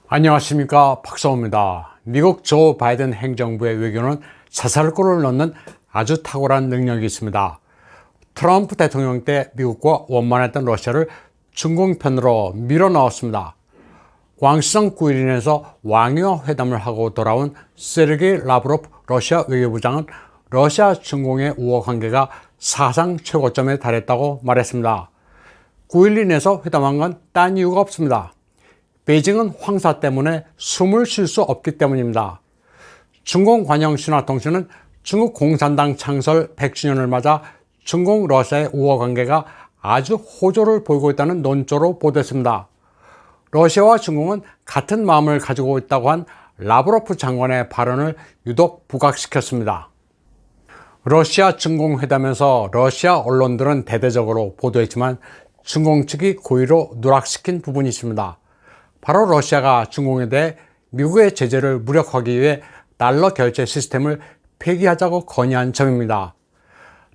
안녕하십니까, 박사호입니다. 미국 조 바이든 행정부의 외교는 사살골을 넣는 아주 탁월한 능력이 있습니다. 트럼프 대통령 때 미국과 원만했던 러시아를 중공 편으로 밀어넣었습니다. 광시성 구일인에서 왕유와 회담을 하고 돌아온 세르게이 라브로프 러시아 외교부장은 러시아 중공의 우호 관계가 사상 최고점에 달했다고 말했습니다. 9.11에서 회담한 건 딴 이유가 없습니다. 베이징은 황사 때문에 숨을 쉴 수 없기 때문입니다. 중공관영신화통신은 중국 공산당 창설 100주년을 맞아 중공 러시아의 우호 관계가 아주 호조를 보이고 있다는 논조로 보도했습니다. 러시아와 중공은 같은 마음을 가지고 있다고 한 라브로프 장관의 발언을 유독 부각시켰습니다. 러시아 중공 회담에서 러시아 언론들은 대대적으로 보도했지만 중공 측이 고의로 누락시킨 부분이 있습니다. 바로 러시아가 중공에 대해 미국의 제재를 무력화하기 위해 달러 결제 시스템을 폐기하자고 건의한 점입니다.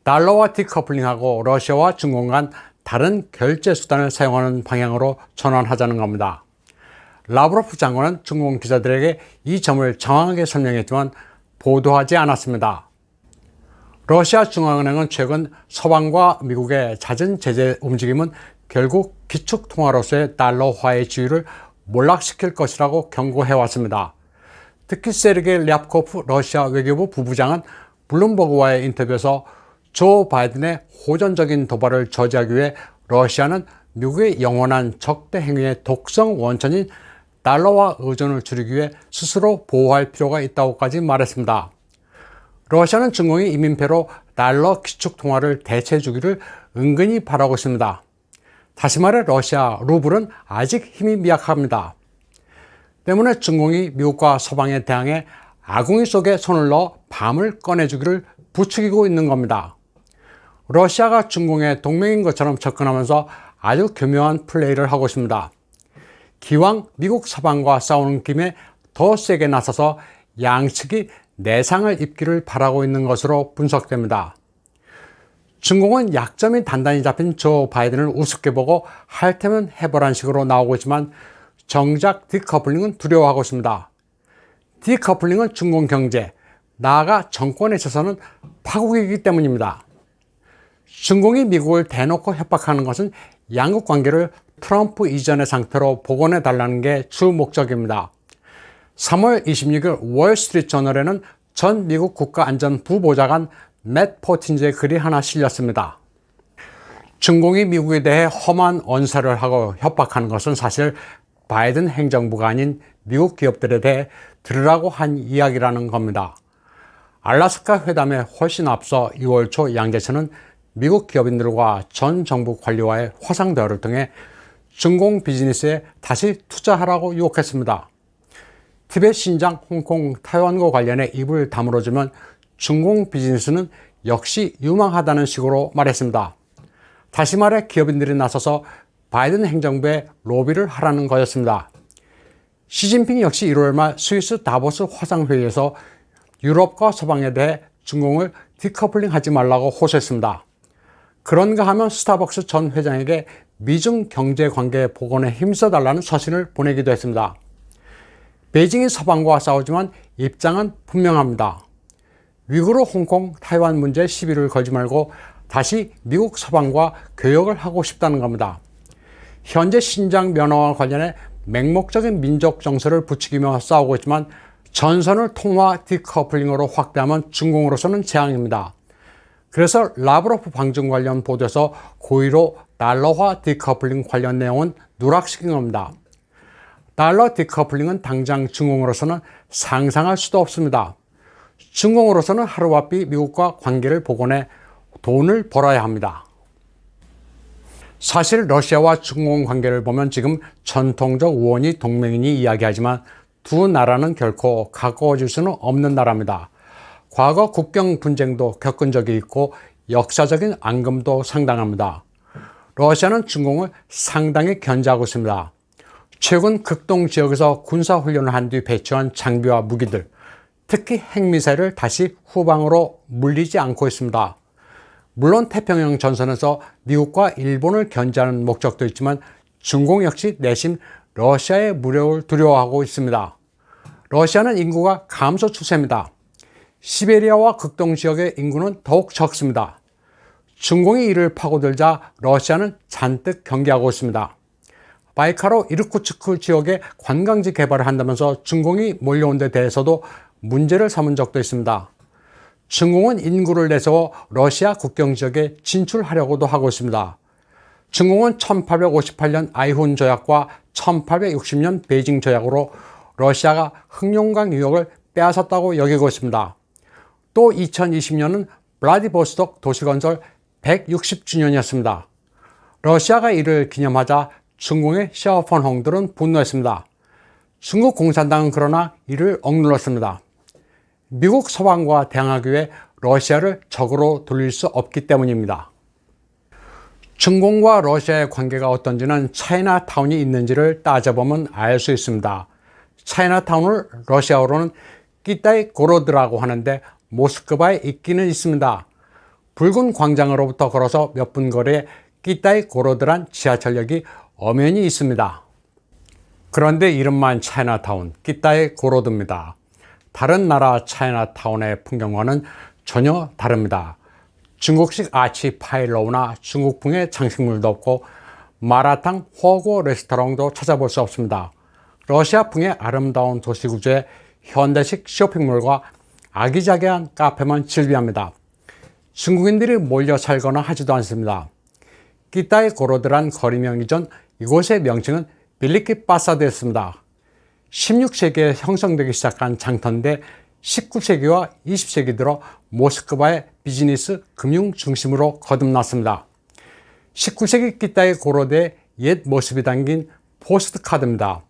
달러와 디커플링하고 러시아와 중공 간 다른 결제 수단을 사용하는 방향으로 전환하자는 겁니다. 라브로프 장관은 중공 기자들에게 이 점을 정확하게 설명했지만 보도하지 않았습니다. 러시아 중앙은행은 최근 서방과 미국의 잦은 제재 움직임은 결국 기축통화로서의 달러화의 지위를 몰락시킬 것이라고 경고해왔습니다. 특히 세르게이 랴프코프 러시아 외교부 부부장은 블룸버그와의 인터뷰에서 조 바이든의 호전적인 도발을 저지하기 위해 러시아는 미국의 영원한 적대 행위의 독성 원천인 달러화 의존을 줄이기 위해 스스로 보호할 필요가 있다고까지 말했습니다. 러시아는 중공이 이민폐로 달러 기축통화를 대체해주기를 은근히 바라고 있습니다. 다시 말해 러시아 루블은 아직 힘이 미약합니다. 때문에 중공이 미국과 서방에 대항해 아궁이 속에 손을 넣어 밤을 꺼내주기를 부추기고 있는 겁니다. 러시아가 중공의 동맹인 것처럼 접근하면서 아주 교묘한 플레이를 하고 있습니다. 기왕 미국 서방과 싸우는 김에 더 세게 나서서 양측이 내상을 입기를 바라고 있는 것으로 분석됩니다. 중공은 약점이 단단히 잡힌 조 바이든을 우습게 보고 할 테면 해보란 식으로 나오고 있지만 정작 디커플링은 두려워하고 있습니다. 디커플링은 중공 경제, 나아가 정권에 있어서는 파국이기 때문입니다. 중공이 미국을 대놓고 협박하는 것은 양국 관계를 트럼프 이전의 상태로 복원해 달라는 게 주 목적입니다. 3월 26일 월스트리트저널에는 전 미국 국가안전부보좌관 맷 포틴즈의 글이 하나 실렸습니다. 중공이 미국에 대해 험한 언사를 하고 협박하는 것은 사실 바이든 행정부가 아닌 미국 기업들에 대해 들으라고 한 이야기라는 겁니다. 알래스카 회담에 훨씬 앞서 2월 초 양재천은 미국 기업인들과 전 정부 관료와의 화상 대화를 통해 중공 비즈니스에 다시 투자하라고 유혹했습니다. 티벳 신장, 홍콩, 타이완과 관련해 입을 다물어주면 중공 비즈니스는 역시 유망하다는 식으로 말했습니다. 다시 말해 기업인들이 나서서 바이든 행정부에 로비를 하라는 거였습니다. 시진핑 역시 1월 말 스위스 다보스 화상회의에서 유럽과 서방에 대해 중공을 디커플링 하지 말라고 호소했습니다. 그런가 하면 스타벅스 전 회장에게 미중 경제관계 복원에 힘써달라는 서신을 보내기도 했습니다. 베이징이 서방과 싸우지만 입장은 분명합니다. 위구르, 홍콩, 타이완 문제에 시비를 걸지 말고 다시 미국 서방과 교역을 하고 싶다는 겁니다. 현재 신장 면허와 관련해 맹목적인 민족 정서를 부추기며 싸우고 있지만 전선을 통화 디커플링으로 확대하면 중공으로서는 재앙입니다. 그래서 라브로프 방중 관련 보도에서 고의로 달러화 디커플링 관련 내용은 누락시킨 겁니다. 달러 디커플링은 당장 중공으로서는 상상할 수도 없습니다. 중공으로서는 하루바삐 미국과 관계를 복원해 돈을 벌어야 합니다. 사실 러시아와 중공 관계를 보면 지금 전통적 우호니 동맹이니 이야기하지만 두 나라는 결코 가까워질 수는 없는 나라입니다. 과거 국경 분쟁도 겪은 적이 있고 역사적인 앙금도 상당합니다. 러시아는 중공을 상당히 견제하고 있습니다. 최근 극동 지역에서 군사훈련을 한 뒤 배치한 장비와 무기들, 특히 핵미사일을 다시 후방으로 물리지 않고 있습니다. 물론 태평양 전선에서 미국과 일본을 견제하는 목적도 있지만 중공 역시 내심 러시아의 무력을 두려워하고 있습니다. 러시아는 인구가 감소 추세입니다. 시베리아와 극동 지역의 인구는 더욱 적습니다. 중공이 이를 파고들자 러시아는 잔뜩 경계하고 있습니다. 바이카로 이르쿠츠크 지역의 관광지 개발을 한다면서 중공이 몰려온 데 대해서도 문제를 삼은 적도 있습니다. 중공은 인구를 내세워 러시아 국경 지역에 진출하려고도 하고 있습니다. 중공은 1858년 아이훈 조약과 1860년 베이징 조약으로 러시아가 흑룡강 유역을 빼앗았다고 여기고 있습니다. 또 2020년은 블라디보스톡 도시건설 160주년이었습니다. 러시아가 이를 기념하자 중공의 샤오펀홍들은 분노했습니다. 중국 공산당은 그러나 이를 억눌렀습니다. 미국 서방과 대항하기 위해 러시아를 적으로 돌릴 수 없기 때문입니다. 중공과 러시아의 관계가 어떤지는 차이나타운이 있는지를 따져보면 알 수 있습니다. 차이나타운을 러시아어로는 끼타이 고로드라고 하는데 모스크바에 있기는 있습니다. 붉은 광장으로부터 걸어서 몇 분 거리에 끼타이 고로드란 지하철역이 엄연히 있습니다. 그런데 이름만 차이나타운, 끼타이 고로드입니다. 다른 나라 차이나타운의 풍경과는 전혀 다릅니다. 중국식 아치파일로우나 중국풍의 장식물도 없고 마라탕, 허거 레스토랑도 찾아볼 수 없습니다. 러시아풍의 아름다운 도시 구조에 현대식 쇼핑몰과 아기자기한 카페만 즐비합니다. 중국인들이 몰려 살거나 하지도 않습니다. 끼타이 고로드란 거리명 이전 이곳의 명칭은 빌리키 바사드였습니다. 16세기에 형성되기 시작한 장터인데 19세기와 20세기 들어 모스크바의 비즈니스 금융 중심으로 거듭났습니다. 19세기 끼타이 고로드의 옛 모습이 담긴 포스트카드입니다.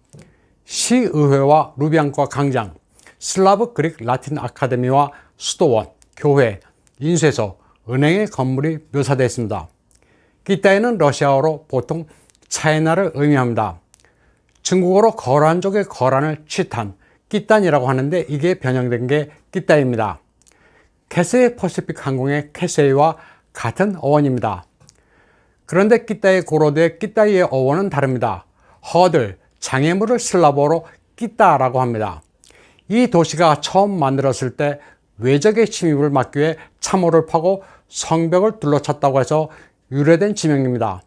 시의회와 루비앙과 광장, 슬라브 그릭 라틴 아카데미와 수도원, 교회, 인쇄소, 은행의 건물이 묘사되어 있습니다. 끼타이는 러시아어로 보통 차이나를 의미합니다. 중국어로 거란족의 거란을 취탄, 끼딴이라고 하는데 이게 변형된 게 끼따입니다. 캐세이 퍼시픽 항공의 캐세이와 같은 어원입니다. 그런데 끼따이 고로드의 끼따이의 어원은 다릅니다. 허들, 장애물을 슬라브어로 끼따라고 합니다. 이 도시가 처음 만들었을 때 외적의 침입을 막기 위해 참호를 파고 성벽을 둘러찼다고 해서 유래된 지명입니다.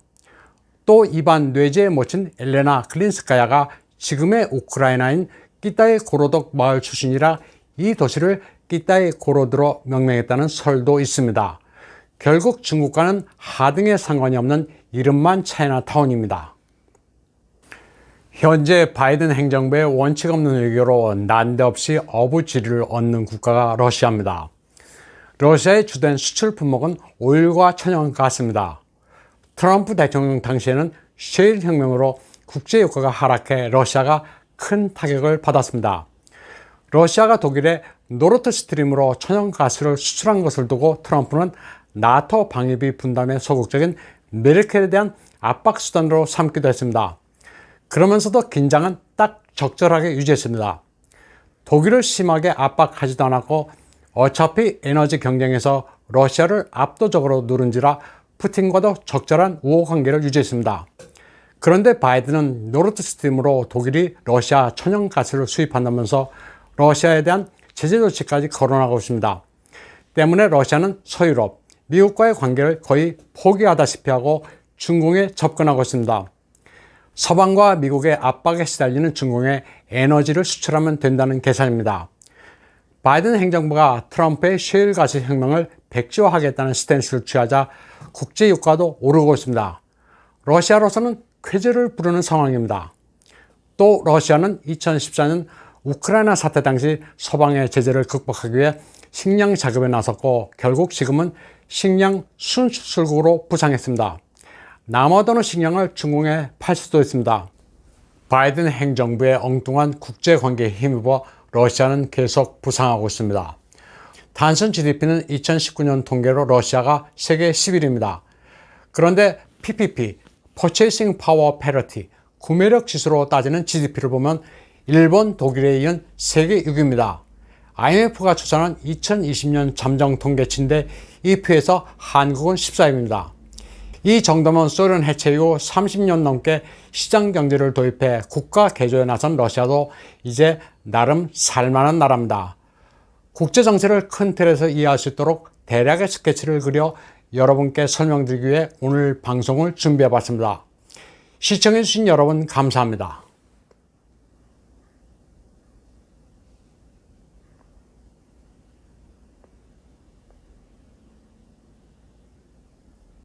또 이반 뇌제에 묻힌 엘레나 클린스카야가 지금의 우크라이나인 끼타이 고로덕 마을 출신이라 이 도시를 끼타이 고로드로 명명했다는 설도 있습니다. 결국 중국과는 하등의 상관이 없는 이름만 차이나타운입니다. 현재 바이든 행정부의 원칙 없는 외교로 난데없이 어부지리를 얻는 국가가 러시아입니다. 러시아의 주된 수출 품목은 오일과 천연가스입니다. 트럼프 대통령 당시에는 셰일 혁명으로 국제 유가가 하락해 러시아가 큰 타격을 받았습니다. 러시아가 독일에 노르트 스트림으로 천연가스를 수출한 것을 두고 트럼프는 나토 방위비 분담의 소극적인 메르켈에 대한 압박 수단으로 삼기도 했습니다. 그러면서도 긴장은 딱 적절하게 유지했습니다. 독일을 심하게 압박하지도 않았고 어차피 에너지 경쟁에서 러시아를 압도적으로 누른지라 푸틴과도 적절한 우호관계를 유지했습니다. 그런데 바이든은 노르트 스트림으로 독일이 러시아 천연가스를 수입한다면서 러시아에 대한 제재 조치까지 거론하고 있습니다. 때문에 러시아는 서유럽, 미국과의 관계를 거의 포기하다시피 하고 중공에 접근하고 있습니다. 서방과 미국의 압박에 시달리는 중공에 에너지를 수출하면 된다는 계산입니다. 바이든 행정부가 트럼프의 셰일가스 혁명을 백지화하겠다는 스탠스를 취하자 국제 유가도 오르고 있습니다. 러시아로서는 쾌재를 부르는 상황입니다. 또 러시아는 2014년 우크라이나 사태 당시 서방의 제재를 극복하기 위해 식량 자급에 나섰고 결국 지금은 식량 순수출국으로 부상했습니다. 남아도는 식량을 중공에 팔 수도 있습니다. 바이든 행정부의 엉뚱한 국제관계에 힘입어 러시아는 계속 부상하고 있습니다. 단순 GDP는 2019년 통계로 러시아가 세계 10위입니다. 그런데 PPP, Purchasing Power Parity, 구매력 지수로 따지는 GDP를 보면 일본, 독일에 이은 세계 6위입니다. IMF가 추산한 2020년 잠정 통계치인데 이 표에서 한국은 14위입니다. 이 정도면 소련 해체 이후 30년 넘게 시장 경제를 도입해 국가 개조에 나선 러시아도 이제 나름 살만한 나라입니다. 국제 정세를 큰 틀에서 이해할 수 있도록 대략의 스케치를 그려 여러분께 설명드리기 위해 오늘 방송을 준비해 봤습니다. 시청해 주신 여러분 감사합니다.